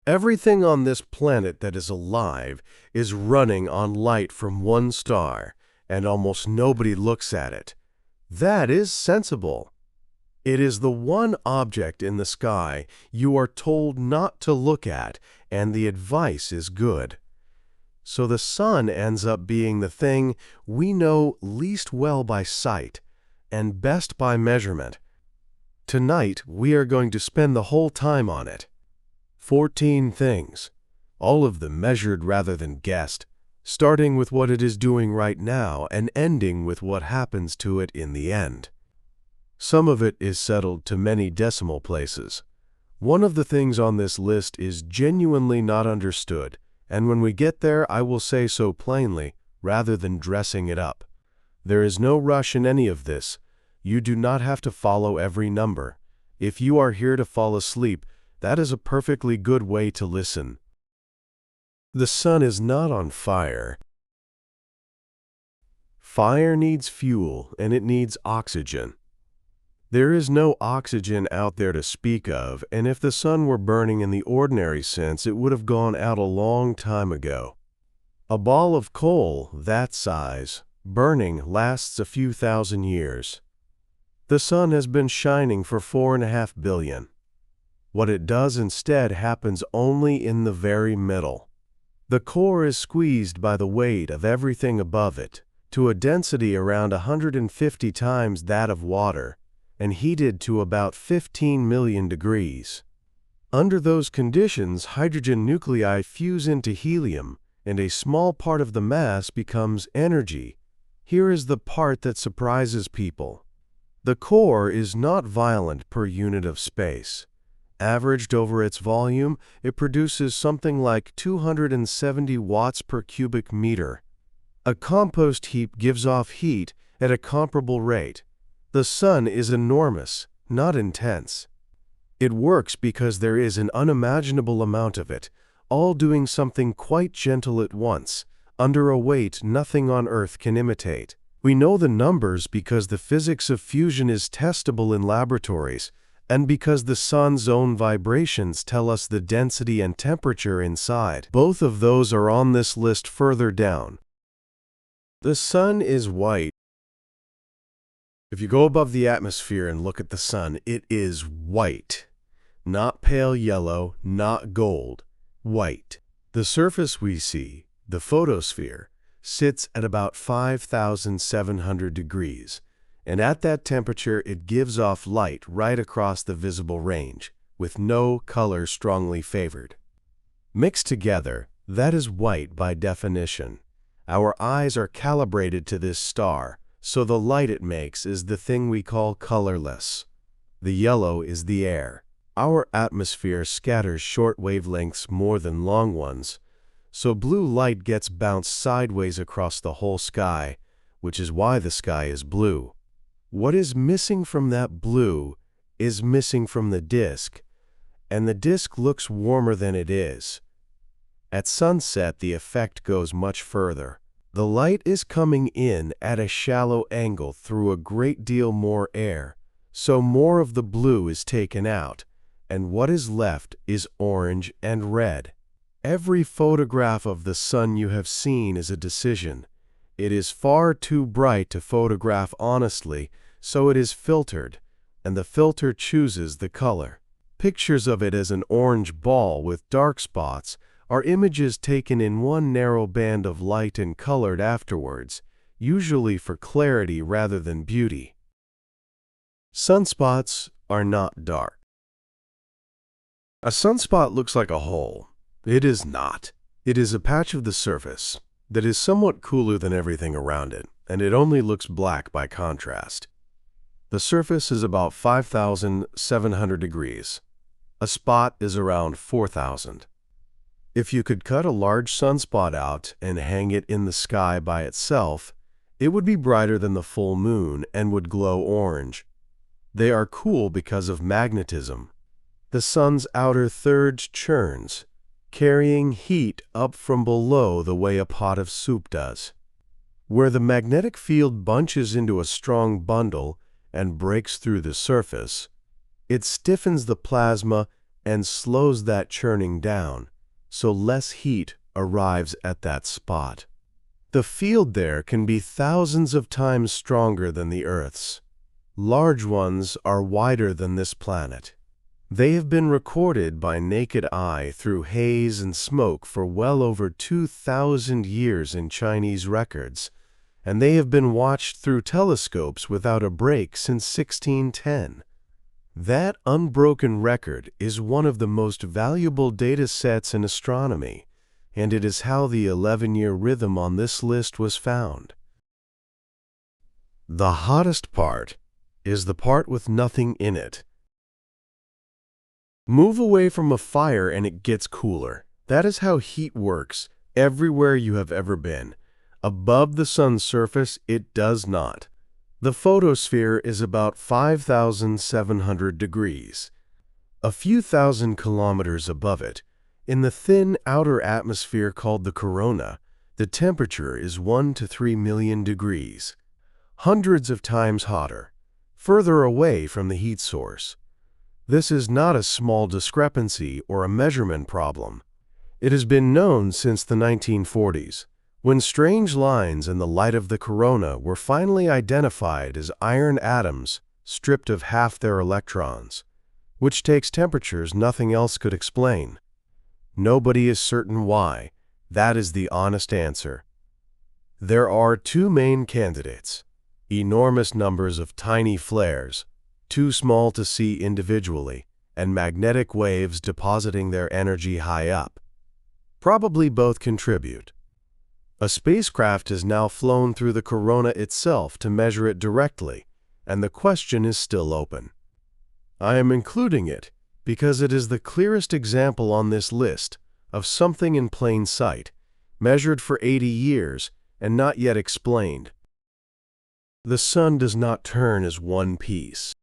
Everything on this planet that is alive is running on light from one star, and almost nobody looks at it. That is sensible. It is the one object in the sky you are told not to look at, and the advice is good. So the sun ends up being the thing we know least well by sight, and best by measurement. Tonight, we are going to spend the whole time on it. 14 things, all of them measured rather than guessed, starting with what it is doing right now and ending with what happens to it in the end. Some of it is settled to many decimal places. One of the things on this list is genuinely not understood, and when we get there, I will say so plainly, rather than dressing it up. There is no rush in any of this. You do not have to follow every number. If you are here to fall asleep, that is a perfectly good way to listen. The sun is not on fire. Fire needs fuel, and it needs oxygen. There is no oxygen out there to speak of, and if the sun were burning in the ordinary sense, it would have gone out a long time ago. A ball of coal, that size, burning lasts a few thousand years. The sun has been shining for 4.5 billion. What it does instead happens only in the very middle. The core is squeezed by the weight of everything above it, to a density around 150 times that of water, and heated to about 15 million degrees. Under those conditions, hydrogen nuclei fuse into helium, and a small part of the mass becomes energy. Here is the part that surprises people. The core is not violent per unit of space. Averaged over its volume, it produces something like 270 watts per cubic meter. A compost heap gives off heat at a comparable rate. The sun is enormous, not intense. It works because there is an unimaginable amount of it, all doing something quite gentle at once, under a weight nothing on Earth can imitate. We know the numbers because the physics of fusion is testable in laboratories, and because the sun's own vibrations tell us the density and temperature inside. Both of those are on this list further down. The sun is white. If you go above the atmosphere and look at the sun, it is white. Not pale yellow, not gold. White. The surface we see, the photosphere, sits at about 5,700 degrees, and at that temperature it gives off light right across the visible range, with no color strongly favored. Mixed together, that is white by definition. Our eyes are calibrated to this star, so the light it makes is the thing we call colorless. The yellow is the air. Our atmosphere scatters short wavelengths more than long ones, so blue light gets bounced sideways across the whole sky, which is why the sky is blue. What is missing from that blue is missing from the disk, and the disk looks warmer than it is. At sunset, the effect goes much further. The light is coming in at a shallow angle through a great deal more air, so more of the blue is taken out, and what is left is orange and red. Every photograph of the sun you have seen is a decision. It is far too bright to photograph honestly, so it is filtered, and the filter chooses the color. Pictures of it as an orange ball with dark spots are images taken in one narrow band of light and colored afterwards, usually for clarity rather than beauty. Sunspots are not dark. A sunspot looks like a hole. It is not. It is a patch of the surface that is somewhat cooler than everything around it, and it only looks black by contrast. The surface is about 5,700 degrees. A spot is around 4,000. If you could cut a large sunspot out and hang it in the sky by itself, it would be brighter than the full moon and would glow orange. They are cool because of magnetism. The sun's outer third churns, carrying heat up from below the way a pot of soup does. Where the magnetic field bunches into a strong bundle and breaks through the surface, it stiffens the plasma and slows that churning down, so less heat arrives at that spot. The field there can be thousands of times stronger than the Earth's. Large ones are wider than this planet. They have been recorded by naked eye through haze and smoke for well over 2,000 years in Chinese records, and they have been watched through telescopes without a break since 1610. That unbroken record is one of the most valuable data sets in astronomy, and it is how the 11-year rhythm on this list was found. The hottest part is the part with nothing in it. Move away from a fire and it gets cooler. That is how heat works everywhere you have ever been. Above the sun's surface, it does not. The photosphere is about 5,700 degrees. A few thousand kilometers above it, in the thin outer atmosphere called the corona, the temperature is 1 to 3 million degrees, hundreds of times hotter, further away from the heat source. This is not a small discrepancy or a measurement problem. It has been known since the 1940s, when strange lines in the light of the corona were finally identified as iron atoms stripped of half their electrons, which takes temperatures nothing else could explain. Nobody is certain why. That is the honest answer. There are two main candidates: enormous numbers of tiny flares, too small to see individually, and magnetic waves depositing their energy high up. Probably both contribute. A spacecraft has now flown through the corona itself to measure it directly, and the question is still open. I am including it because it is the clearest example on this list of something in plain sight, measured for 80 years and not yet explained. The sun does not turn as one piece.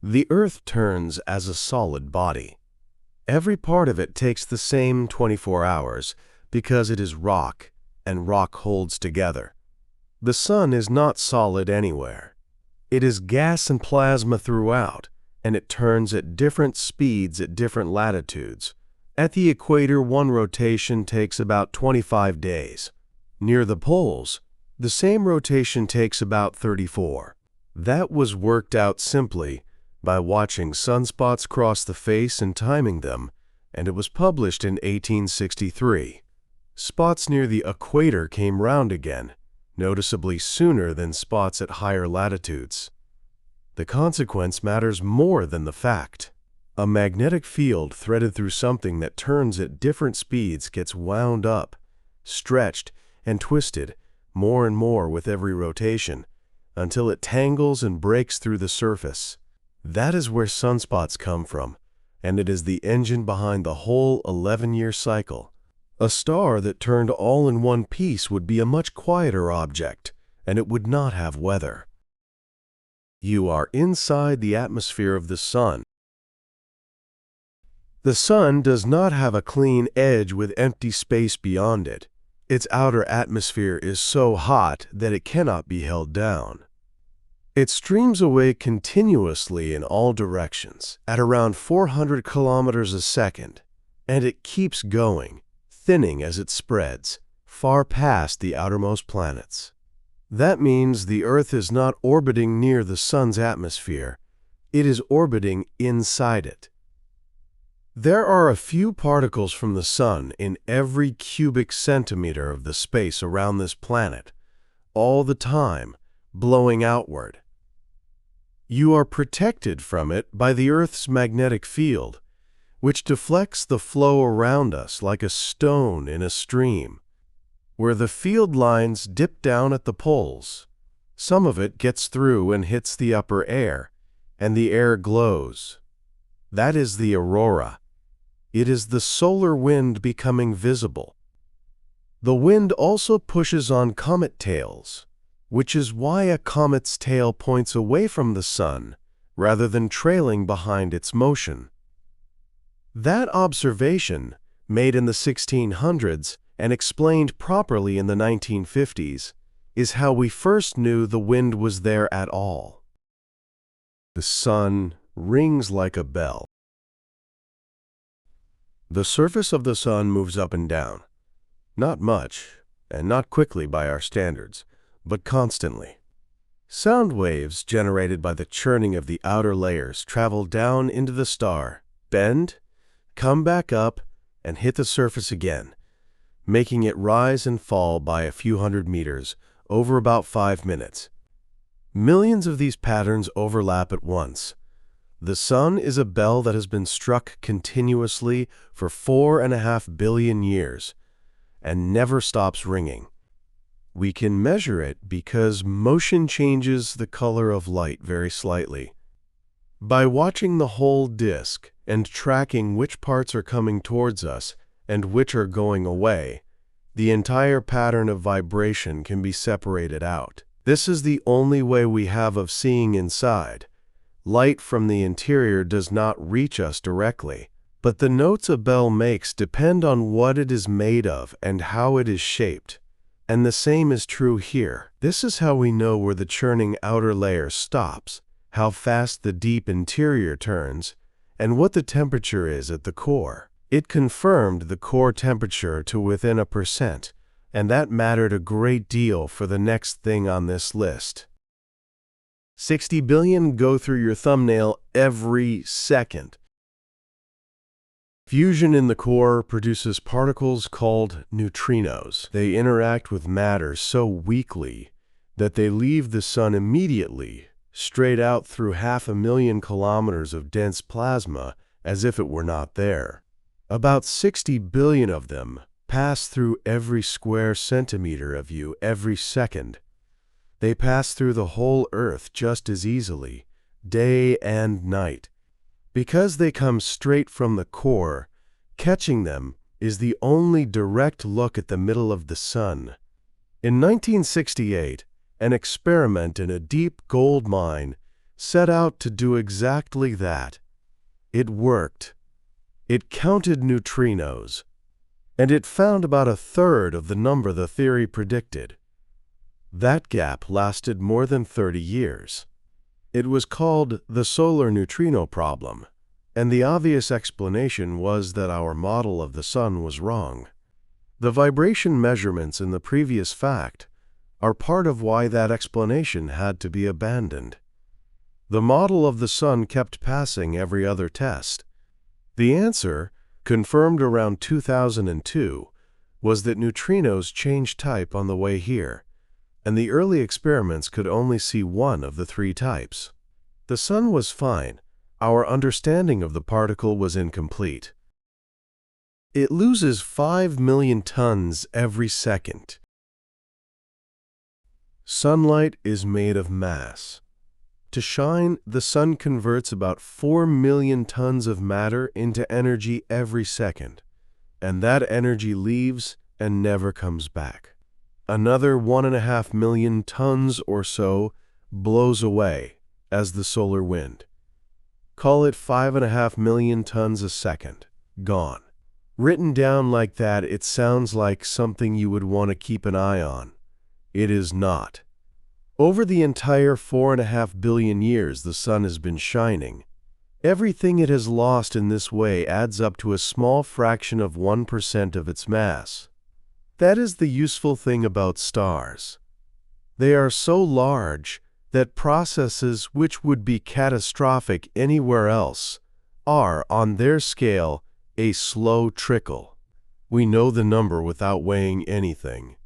The Earth turns as a solid body. Every part of it takes the same 24 hours because it is rock, and rock holds together. The sun is not solid anywhere. It is gas and plasma throughout, and it turns at different speeds at different latitudes. At the equator, one rotation takes about 25 days. Near the poles, the same rotation takes about 34. That was worked out simply by watching sunspots cross the face and timing them, and it was published in 1863. Spots near the equator came round again, noticeably sooner than spots at higher latitudes. The consequence matters more than the fact. A magnetic field threaded through something that turns at different speeds gets wound up, stretched, and twisted more and more with every rotation, until it tangles and breaks through the surface. That is where sunspots come from, and it is the engine behind the whole 11-year cycle. A star that turned all in one piece would be a much quieter object, and it would not have weather. You are inside the atmosphere of the sun. The sun does not have a clean edge with empty space beyond it. Its outer atmosphere is so hot that it cannot be held down. It streams away continuously in all directions at around 400 kilometers a second, and it keeps going, thinning as it spreads, far past the outermost planets. That means the Earth is not orbiting near the sun's atmosphere. It is orbiting inside it. There are a few particles from the sun in every cubic centimeter of the space around this planet, all the time, blowing outward. You are protected from it by the Earth's magnetic field, which deflects the flow around us like a stone in a stream, where the field lines dip down at the poles. Some of it gets through and hits the upper air, and the air glows. That is the aurora. It is the solar wind becoming visible. The wind also pushes on comet tails, which is why a comet's tail points away from the sun rather than trailing behind its motion. That observation, made in the 1600s and explained properly in the 1950s, is how we first knew the wind was there at all. The sun rings like a bell. The surface of the sun moves up and down. Not much, and not quickly by our standards, but constantly. Sound waves generated by the churning of the outer layers travel down into the star, bend, come back up, and hit the surface again, making it rise and fall by a few hundred meters over about 5 minutes. Millions of these patterns overlap at once. The sun is a bell that has been struck continuously for 4.5 billion years and never stops ringing. We can measure it because motion changes the color of light very slightly. By watching the whole disk and tracking which parts are coming towards us and which are going away, the entire pattern of vibration can be separated out. This is the only way we have of seeing inside. Light from the interior does not reach us directly, but the notes a bell makes depend on what it is made of and how it is shaped. And the same is true here. This is how we know where the churning outer layer stops, how fast the deep interior turns, and what the temperature is at the core. It confirmed the core temperature to within 1%, and that mattered a great deal for the next thing on this list. 60 billion go through your thumbnail every second. Fusion in the core produces particles called neutrinos. They interact with matter so weakly that they leave the sun immediately, straight out through 500,000 kilometers of dense plasma as if it were not there. About 60 billion of them pass through every square centimeter of you every second. They pass through the whole Earth just as easily, day and night. Because they come straight from the core, catching them is the only direct look at the middle of the sun. In 1968, an experiment in a deep gold mine set out to do exactly that. It worked. It counted neutrinos, and it found about 1/3 of the number the theory predicted. That gap lasted more than 30 years. It was called the solar neutrino problem, and the obvious explanation was that our model of the sun was wrong. The vibration measurements in the previous fact are part of why that explanation had to be abandoned. The model of the sun kept passing every other test. The answer, confirmed around 2002, was that neutrinos change type on the way here, and the early experiments could only see one of the 3 types. The sun was fine. Our understanding of the particle was incomplete. It loses 5 million tons every second. Sunlight is made of mass. To shine, the sun converts about 4 million tons of matter into energy every second, and that energy leaves and never comes back. Another 1.5 million tons or so blows away as the solar wind. Call it 5.5 million tons a second, gone. Written down like that, it sounds like something you would want to keep an eye on. It is not. Over the entire 4.5 billion years the sun has been shining, everything it has lost in this way adds up to a small fraction of 1% of its mass. That is the useful thing about stars. They are so large that processes which would be catastrophic anywhere else are, on their scale, a slow trickle. We know the number without weighing anything.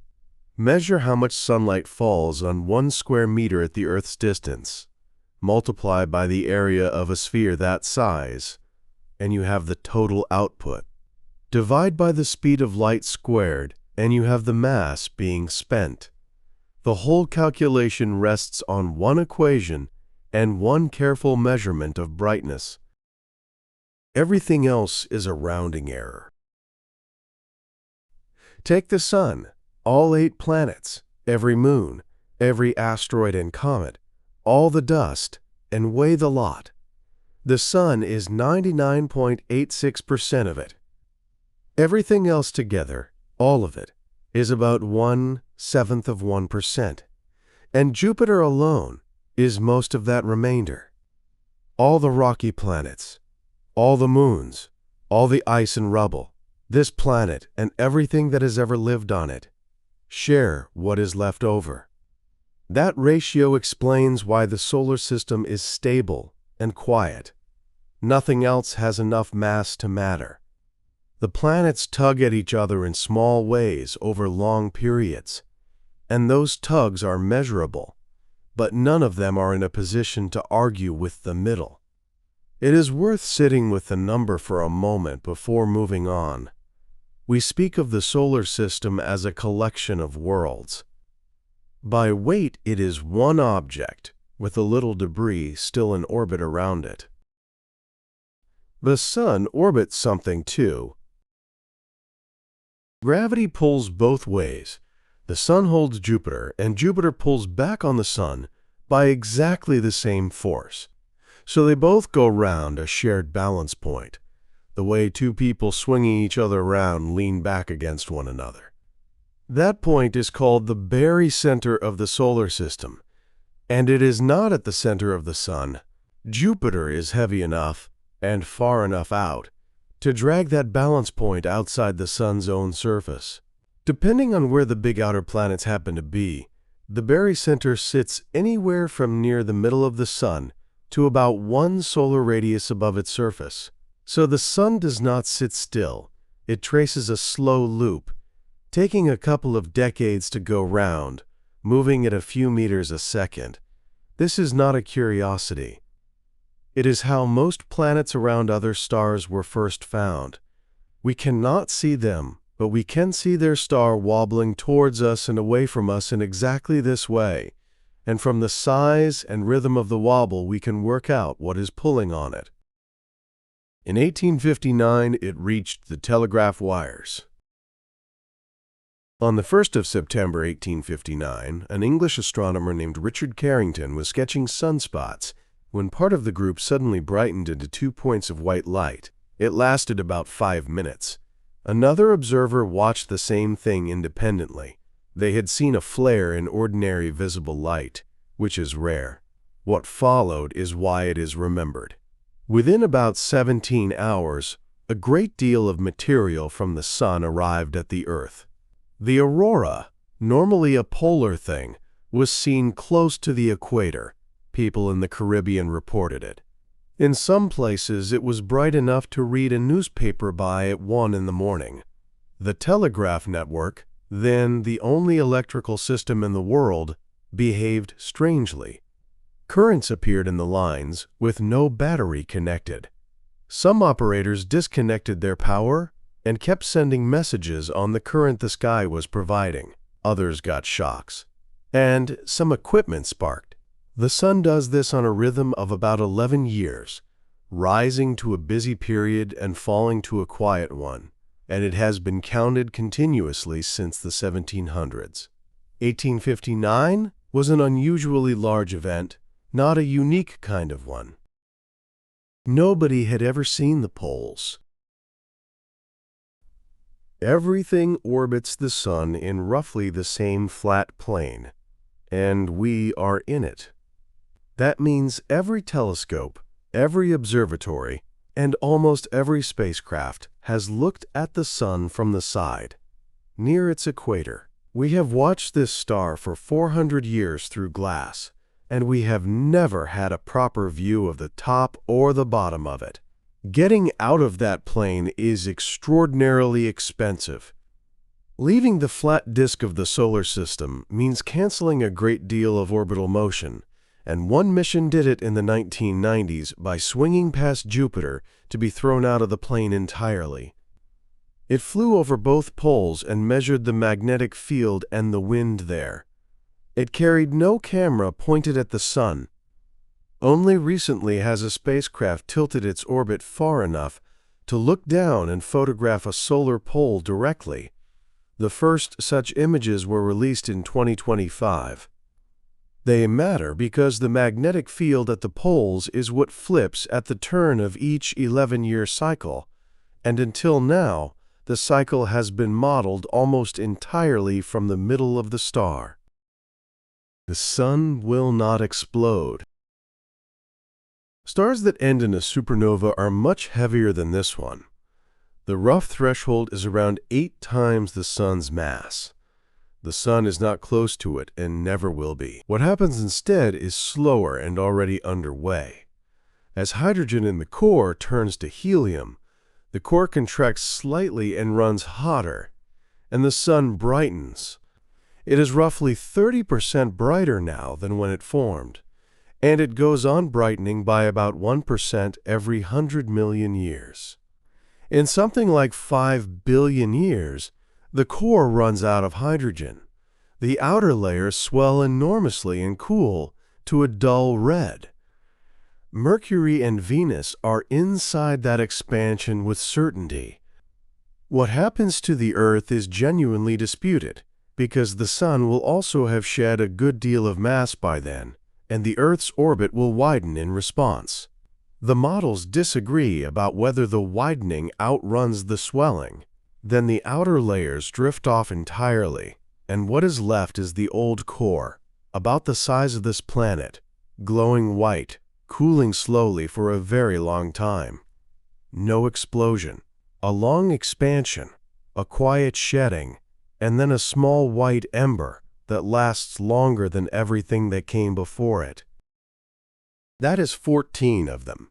Measure how much sunlight falls on 1 square meter at the Earth's distance. Multiply by the area of a sphere that size, and you have the total output. Divide by the speed of light squared, and you have the mass being spent. The whole calculation rests on one equation and one careful measurement of brightness. Everything else is a rounding error. Take the sun, all 8 planets, every moon, every asteroid and comet, all the dust, and weigh the lot. The sun is 99.86% of it. Everything else together, all of it, is about 1/7 of 1%, and Jupiter alone is most of that remainder. All the rocky planets, all the moons, All the ice and rubble, this planet and everything that has ever lived on it, share what is left over. That ratio explains why the solar system is stable and quiet. Nothing else has enough mass to matter. The planets tug at each other in small ways over long periods, and those tugs are measurable, but none of them are in a position to argue with the middle. It is worth sitting with the number for a moment before moving on. We speak of the solar system as a collection of worlds. By weight, it is one object, with a little debris still in orbit around it. The Sun orbits something too. Gravity pulls both ways. The Sun holds Jupiter, and Jupiter pulls back on the Sun by exactly the same force. So they both go round a shared balance point, the way two people swinging each other around lean back against one another. That point is called the barycenter of the solar system, and it is not at the center of the Sun. Jupiter is heavy enough and far enough out to drag that balance point outside the Sun's own surface. Depending on where the big outer planets happen to be, the barycenter sits anywhere from near the middle of the Sun to about 1 solar radius above its surface. So the Sun does not sit still. It traces a slow loop, taking a couple of decades to go round, moving at a few meters a second. This is not a curiosity. It is how most planets around other stars were first found. We cannot see them, but we can see their star wobbling towards us and away from us in exactly this way, and from the size and rhythm of the wobble we can work out what is pulling on it. In 1859, it reached the telegraph wires. On the 1st of September 1859, an English astronomer named Richard Carrington was sketching sunspots when part of the group suddenly brightened into 2 points of white light. It lasted about 5 minutes. Another observer watched the same thing independently. They had seen a flare in ordinary visible light, which is rare. What followed is why it is remembered. Within about 17 hours, a great deal of material from the Sun arrived at the Earth. The aurora, normally a polar thing, was seen close to the equator. People in the Caribbean reported it. In some places, it was bright enough to read a newspaper by at 1 in the morning. The Telegraph network, then the only electrical system in the world, behaved strangely. Currents appeared in the lines with no battery connected. Some operators disconnected their power and kept sending messages on the current the sky was providing. Others got shocks. And some equipment sparked. The Sun does this on a rhythm of about 11 years, rising to a busy period and falling to a quiet one, and it has been counted continuously since the 1700s. 1859 was an unusually large event, not a unique kind of one. Nobody had ever seen the poles. Everything orbits the Sun in roughly the same flat plane, and we are in it. That means every telescope, every observatory, and almost every spacecraft has looked at the Sun from the side, near its equator. We have watched this star for 400 years through glass, and we have never had a proper view of the top or the bottom of it. Getting out of that plane is extraordinarily expensive. Leaving the flat disk of the solar system means canceling a great deal of orbital motion, and one mission did it in the 1990s by swinging past Jupiter to be thrown out of the plane entirely. It flew over both poles and measured the magnetic field and the wind there. It carried no camera pointed at the Sun. Only recently has a spacecraft tilted its orbit far enough to look down and photograph a solar pole directly. The first such images were released in 2025. They matter because the magnetic field at the poles is what flips at the turn of each 11-year cycle, and until now, the cycle has been modeled almost entirely from the middle of the star. The Sun will not explode. Stars that end in a supernova are much heavier than this one. The rough threshold is around 8 times the Sun's mass. The Sun is not close to it and never will be. What happens instead is slower and already underway. As hydrogen in the core turns to helium, the core contracts slightly and runs hotter, and the Sun brightens. It is roughly 30% brighter now than when it formed, and it goes on brightening by about 1% every 100 million years. In something like 5 billion years, the core runs out of hydrogen. The outer layers swell enormously and cool to a dull red. Mercury and Venus are inside that expansion with certainty. What happens to the Earth is genuinely disputed, because the Sun will also have shed a good deal of mass by then, and the Earth's orbit will widen in response. The models disagree about whether the widening outruns the swelling. Then the outer layers drift off entirely, and what is left is the old core, about the size of this planet, glowing white, cooling slowly for a very long time. No explosion, a long expansion, a quiet shedding, and then a small white ember that lasts longer than everything that came before it. That is 14 of them.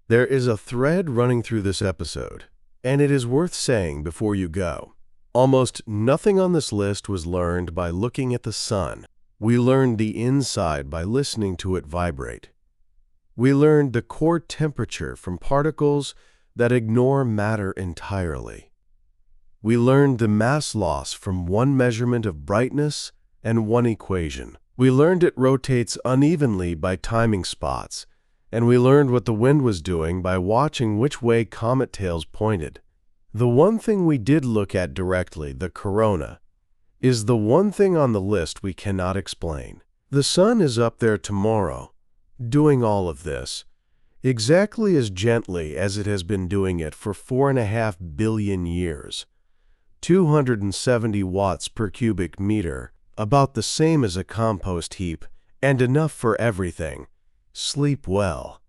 There is a thread running through this episode, and it is worth saying before you go. Almost nothing on this list was learned by looking at the Sun. We learned the inside by listening to it vibrate. We learned the core temperature from particles that ignore matter entirely. We learned the mass loss from one measurement of brightness and one equation. We learned it rotates unevenly by timing spots, and we learned what the wind was doing by watching which way comet tails pointed. The one thing we did look at directly, the corona, is the one thing on the list we cannot explain. The Sun is up there tomorrow, doing all of this, exactly as gently as it has been doing it for 4.5 billion years. 270 watts per cubic meter, about the same as a compost heap, and enough for everything. Sleep well.